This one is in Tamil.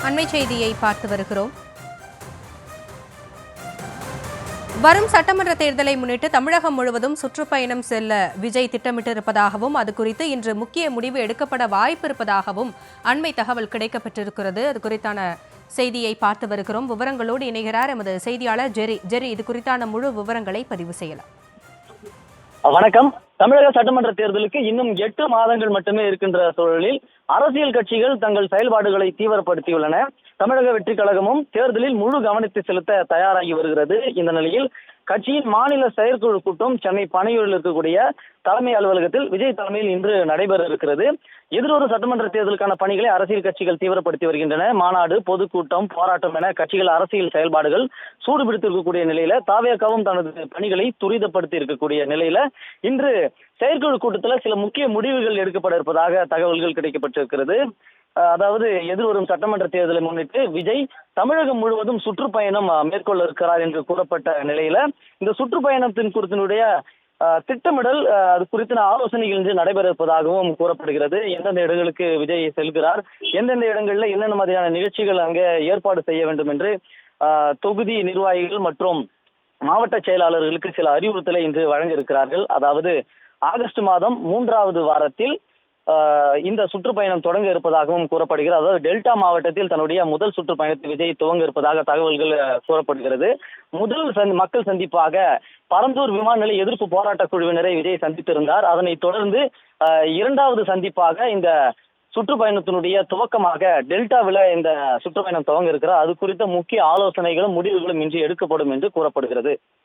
அண்மை செய்தியை பார்த்து வருகிறோம். வரும் சட்டமன்ற தேர்தலை முன்னிட்டு தமிழகம் முழுவதும் சுற்றுப்பயணம் செல்ல விஜய் திட்டமிட்டிருப்பதாகவும் அது குறித்து இன்று முக்கிய முடிவு எடுக்கப்பட வாய்ப்பு இருப்பதாகவும் அண்மை தகவல் கிடைக்கப்பட்டிருக்கிறது. அது குறித்தான செய்தியை பார்த்து வருகிறோம். விவரங்களோடு இணைகிறார் எமது செய்தியாளர் ஜெரி. இது குறித்தான முழு விவரங்களை பதிவு செய்யலாம். வணக்கம். தமிழக சட்டமன்ற தேர்தலுக்கு இன்னும் 8 மாதங்கள் மட்டுமே இருக்கின்ற சூழலில் அரசியல் கட்சிகள் தங்கள் செயல்பாடுகளை தீவிரப்படுத்தியுள்ளன. தமிழக வெற்றி கழகமும் தேர்தலில் முழு கவனத்தை செலுத்த தயாராகி வருகிறது. இந்த நிலையில் கட்சியின் மாநில செயற்குழு கூட்டம் சென்னை பனையூரில் இருக்கக்கூடிய தலைமை அலுவலகத்தில் விஜய் தலைமையில் இன்று நடைபெற இருக்கிறது. எதிரொரு சட்டமன்ற தேர்தலுக்கான பணிகளை அரசியல் கட்சிகள் தீவிரப்படுத்தி வருகின்றன. மாநாடு, பொதுக்கூட்டம், போராட்டம் என கட்சிகள் அரசியல் செயல்பாடுகள் சூடுபிடித்திருக்கக்கூடிய நிலையில தாவேகாவும் தனது பணிகளை துரிதப்படுத்தி இருக்கக்கூடிய நிலையில இன்று செயற்குழு கூட்டத்தில் சில முக்கிய முடிவுகள் எடுக்கப்பட இருப்பதாக தகவல்கள் கிடைக்கப்பட்டிருக்கிறது. அதாவது எதிர்வரும் சட்டமன்ற தேர்தலை முன்னிட்டு விஜய் தமிழகம் முழுவதும் சுற்றுப்பயணம் மேற்கொள்ள இருக்கிறார் என்று கூறப்பட்ட நிலையில இந்த சுற்றுப்பயணத்தின் குறித்தினுடைய திட்டமிடல் அது குறித்த ஆலோசனைகள் இன்று நடைபெற இருப்பதாகவும் கூறப்படுகிறது. எந்தெந்த இடங்களுக்கு விஜய் செல்கிறார், எந்தெந்த இடங்கள்ல என்னென்ன மாதிரியான நிகழ்ச்சிகள் அங்கே ஏற்பாடு செய்ய வேண்டும் என்று தொகுதி நிர்வாகிகள் மற்றும் மாவட்ட செயலாளர்களுக்கு சில அறிவுறுத்தலை இன்று வழங்க இருக்கிறார்கள். அதாவது ஆகஸ்ட் மாதம் 3வது வாரத்தில் இந்த சுற்றுப்பயணம் தொடங்க இருப்பதாகவும் கூறப்படுகிறது. அதாவது டெல்டா மாவட்டத்தில் தன்னுடைய முதல் சுற்றுப்பயணத்தை விஜய் துவங்க இருப்பதாக தகவல்கள் கூறப்படுகிறது. முதல் மக்கள் சந்திப்பாக பரந்தூர் விமான நிலைய எதிர்ப்பு போராட்ட குழுவினரை விஜய் சந்தித்திருந்தார். அதனைத் தொடர்ந்து 2வது சந்திப்பாக இந்த சுற்றுப்பயணத்தினுடைய துவக்கமாக டெல்டாவில் இந்த சுற்றுப்பயணம் துவங்க இருக்கிறார். அது குறித்த முக்கிய ஆலோசனைகளும் முடிவுகளும் இன்று எடுக்கப்படும் என்று கூறப்படுகிறது.